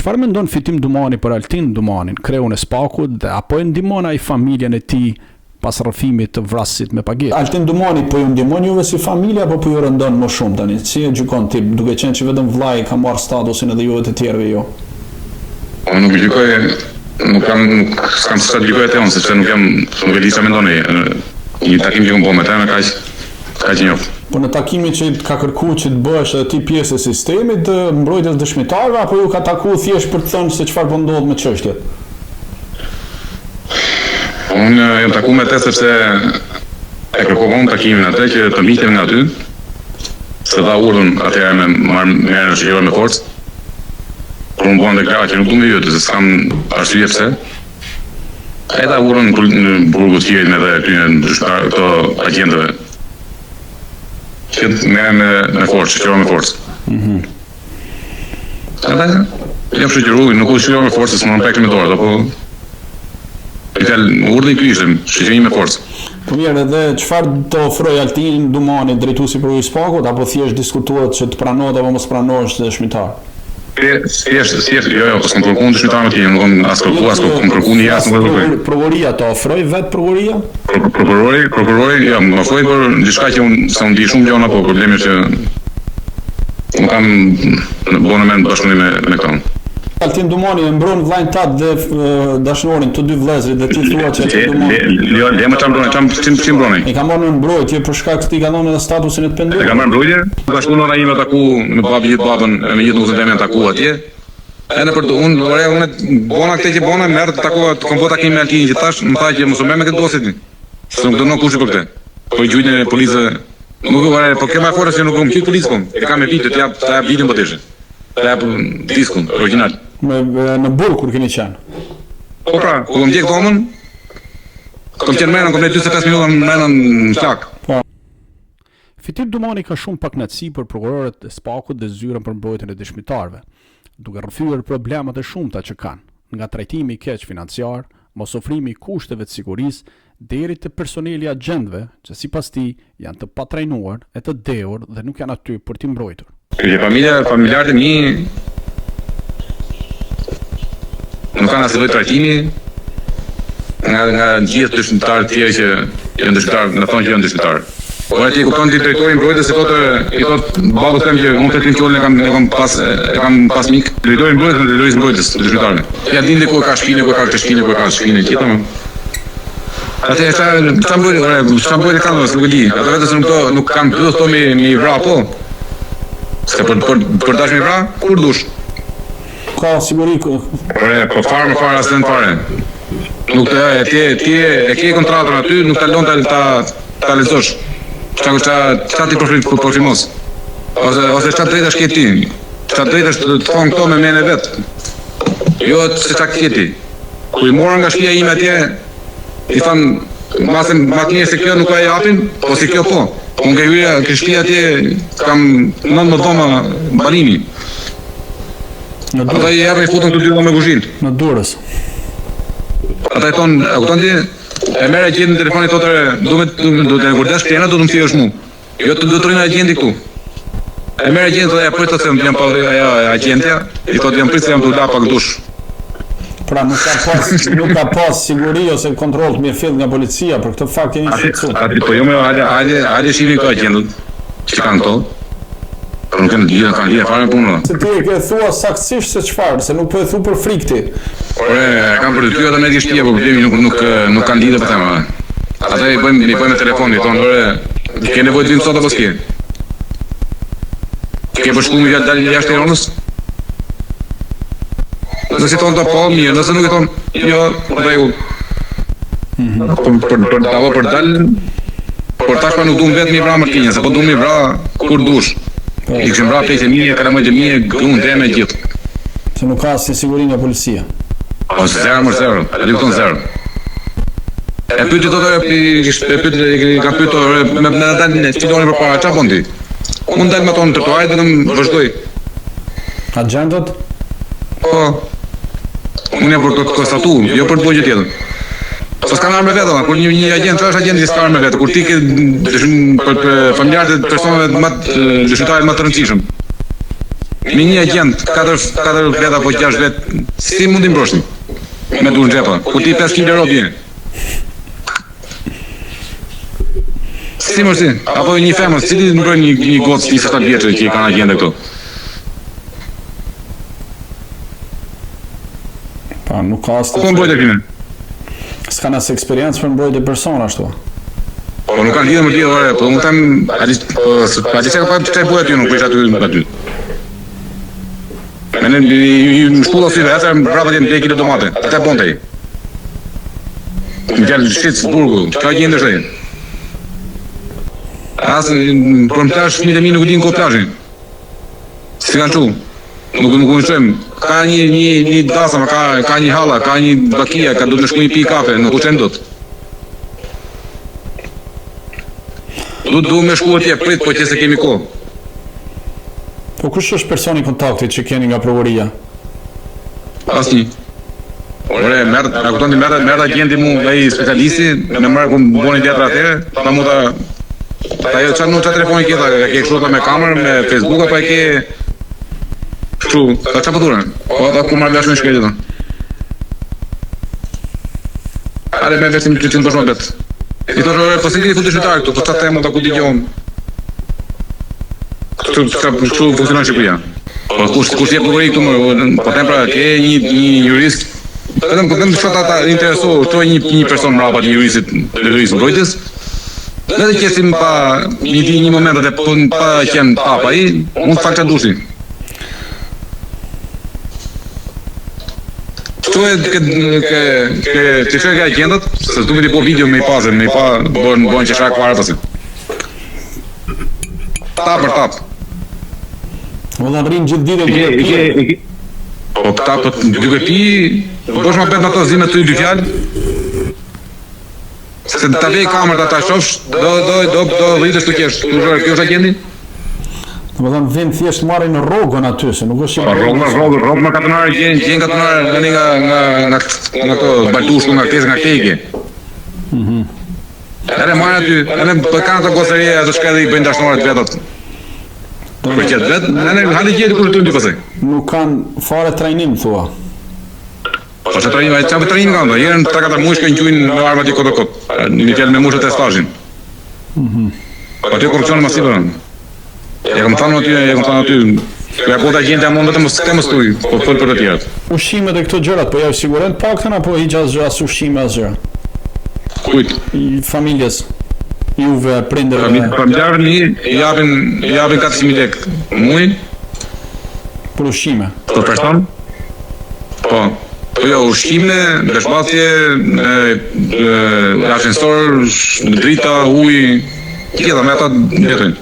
Çfarë mendon Fitim Dumani për Altin Dumanin, kreun e Spakut, dhe apo e ndihmon ai familjen e tij pas rrëfimit të vrasësit me pagesë? Altin Dumani po ju ndihmon juve si familje apo po ju rëndon më shumë tani? Si e gjykon ti, duke qenë që vetëm vllai ka marrë statusin edhe juve të tjerëve jo? Unë nuk gjykoj, s'kam sa gjykoj atë unë, sepse nuk e di çfarë mendoni. Një takim që unë bëj me të me kaq një. Po në takimin që ka kërkuar që të bëhesh edhe ti pjesë e sistemit të mbrojtjes dëshmitarëve apo ju ka takuar thjesht për të thënë se çfarë po ndodh me çështjet? Unë jam takuar me të sepse e kërkova unë takimin atë që të mitem nga aty, se dha urdhën atëherë me marrë në shqyrë me forcë. Por unë bënë deklarat që nuk du me jëtë, se s'kam arsye pse. E dha urdhën në burgu të tjerin edhe këto agjentëve. Që me forcë, shqyrë me forcë. Edhe, jam shqyrë, nuk u shqyrë me forcë, se më në pekë me dorët, apo urdhën i ky ishte, shqyrë me forcë. Po mirë, edhe çfarë të ofroi Altin Dumani, drejtuesi i Prokurisë Spakut, apo thjesht diskutohet që të pranohet apo mos pranohesh dëshmitar? Thjesht, jo, s'kam kërkuar dëshmitar me ti, nuk kam as kërkuar një jasë, nuk e kërkuar. Prokuria të ofroi vetë prokuria? Prokurori, ja, më ofroi për diçka që unë di shumë gjona, po problemi është që nuk kam bënë mend bashkëpunim me këto. Altin Dumani e mbron vllajën tat dhe dashnorin, të dy vëllezërit, dhe ti thua që Altin Dumani. Jo, më çam mbroni. E ka marrë në mbrojtje për shkak se i ka dhënë statusin e të penduar. E ka marrë mbrojtje, dashnorina ime taku me babën, me gjithë nusën e taku atje. E në për të unë bona këtë që bona, merë të takua, të kom po takim me Altinin që tash, më tha që mos u merr me këtë dosit. Se nuk dënon kushi për këtë. Po i gjujnë e policë, nuk po kema fora se nuk kom qytë policë kom. E kam e vitë, të jap vitin për tishë. Të jap diskun, original. Në burg kur keni qenë? Po pra, ku kom gjekë domën, kom qenë menën, kom ne 25 minuta menën në flak. Fitim Dumani ka shumë pakënaqësi për prokurorët e Spakut dhe zyrën për mbrojtjen e dëshmitarëve, duke rrëfyer problemet e shumta që kanë, nga trajtimi i keq financiar, mos ofrimi i kushteve të sigurisë, deri te personeli i agjentëve, që sipas tij janë të patrajnuar e të dehur dhe nuk janë aty për t'i mbrojtur. Familjarët e mi nuk kanë asnjë lloj trajtimi nga gjithë dëshmitarët tjerë që janë dëshmitarë, në thonë që janë dëshmitarë. Po ai kupton ti drejtori mbrojtës se i thot babës tem që unë tetin çollën e kam pas mik, drejtori mbrojtës dëshmitarëve. Ja dinte ku ka shpinë, ku ka shpinë, ku ka shpinë tjetër më. Atë çfarë bëri kanë mos nuk e di. Atë vetëm nuk kanë pyetur këto mi vra po. Se për dash mi vra, kur dush. Ka siguri ku. Po fare asnjë fare. Nuk ti e ke kontratën aty, nuk ta lën ta lexosh. Çfarë ti përfrimos? Ose çfarë drejtash ke ti? Çfarë drejtash të thonë këto me menë vet? Jo se çfarë ke ti. Kur i morën nga shtëpia ime atje, i thanë makinë se kjo nuk ka japin, po si kjo po. Unë nga hyja ke shtëpia atje kam 19 dhoma banimi. Ata i japin i futën të dy dhoma me kuzhinë. Në Durrës. Ata i thonë, a kupton ti? E merr agjenti në telefonin thotë, do të ngurdash plena, do të më thjesht mu. Jo të do të rrinë agjenti këtu. E merr agjenti thotë, ja prit të them, jam pa ajo agjentja, i thotë jam prit se jam të la pak dush. Pra nuk ka pas siguri ose kontroll të mirëfill nga policia për këtë fakt jeni shqetësuar. Aty po jo më hajde shihni këto agjentët që kanë këto. Nuk kanë lidhje fare punë. Se ti e ke thua saktësisht se çfarë, se nuk po e thu për frikë ti. Por kam për ty ata me di shtëpia, por problemi nuk kanë lidhje për tema. Ata i bëjmë me telefon, i thonë, "Ore, ke nevojë të vim sot apo s'ke?" Ke bashkuar me dalë jashtë Tiranës? Nëse si thonë të po, mirë, nëse nuk e thonë, jo, rregull. Për dalë, por tash pa nuk du më vetë mi vra Martinja, se po du mi vra kur dush. I këshim vra pejtë e mije, kalamajtë e mije, grunë, dhe me gjithë. Se nuk ka asnjë siguri nga policia. O, zero, e di këton zero. E pyti të ka pytë, me në dalë në filoni për para, qa bon ti? Unë dalë me tonë të tuaj dhe në më vazhdoj. Agjentët? Po, unë e për të konstatu, jo për të bëjë tjetër. Po s'kan armë vetë, kur një agent është agent që s'ka armë vetë, kur ti ke për familjarët e personave dëshmitarët më të rëndësishëm. Me një agent, 4 vet apo 6 vet, si mund t'i mbroshin? Me durën xhepa, ku ti 5 kg robi. Si mos si? Apo një femër, si ti mbrojnë një gocë 27 vjeçë që kanë agente këtu? Pa, nuk ka as. Po mbrojtë këtu. S'kan as eksperiencë për mbrojtje persona ashtu. Po nuk kanë lidhje me lidhje, po më them, aty se ka pa të bëhet aty, nuk është aty. Në shkulla si vetë, brava të një kilo domate, atë bonte. Në gjallë Shqitsburgu, ka gjendë është e? Asë, për më plash, fëmijët e mi nuk dinë ko plashin. Si kanë qu? Nuk në qëmë. Ka një dasa, ka një hala, ka një bakia, ka du të shku një pi kafe, nuk u qenë do të. Du me shku atje, prit, po që se kemi ko. Po kush është personi kontaktit që keni nga prokuria? Asnjë. Ore, a kupton ti merr agenti mu ai specialisti, në marrë ku bëni teatr atëre, ta mu ta ajo çan nuk telefoni ke ta, ke kështu me kamerë, me Facebook apo e ke kështu, ta çfarë duran? Po ata ku marr dashnë shkëlqy don. Ale me vetëm të të bëjmë vetë. I thonë po sigurisht futesh në këtu, po çfarë temë ta ku dëgjojmë. Kështu funksionon Shqipëria. Po kush jep llogari këtu më, po them pra ke një jurist, vetëm po them çfarë ata intereso, këto një person mbrapa të juristit, mbrojtës. Edhe që si pa një moment atë po pa qenë papa ai, mund të falta dushi. Këto ke të shkoj agendat, se duhet të po video me i pasë, me i pa bën çesha kuara pasi. Tap. Më dhe rrinë gjithë ditën Po këta po duke pi, bësh ma bet në ato zime të i dy fjallë. Se të vej kamerë të ta shofsh, do rritës të kesh, kjo është agendi? Më dhe vend thjesht marrin në rrogën aty, se nuk është Rrogë më katonarë, gjenë katonarë nga këto baltushku, nga këtesë, nga këtejke. Ere marrë aty, ere për kanë të goserie, të shkedhe i bëjnë dashnorët vetat. Për qëtë vetë, halë i gjithë kërë të në dy pasaj. Nuk kanë fare trajnim, thua. Po që trajnim, që për trajnim kanë, jerën 3-4 mush kënë gjujnë në armat i kodokot, një fjellë me mushët e stashin. Po të korupcionë masivë. E kam thanë aty, ja po të agente amon vetëm të më stuj, po të për të tjerët. Ushqimet e këto gjërat, po ja siguren paktën apo hiq as ushqime as gjëra? Kujt? Familjes. Juve, prindërve. Familjarën i japin 400.000 lek muaj. Për ushqime. Për person? Po. Po jo, ushqime, beshbatje, ascensor, drita, ujë, tjeta me ata jetojnë.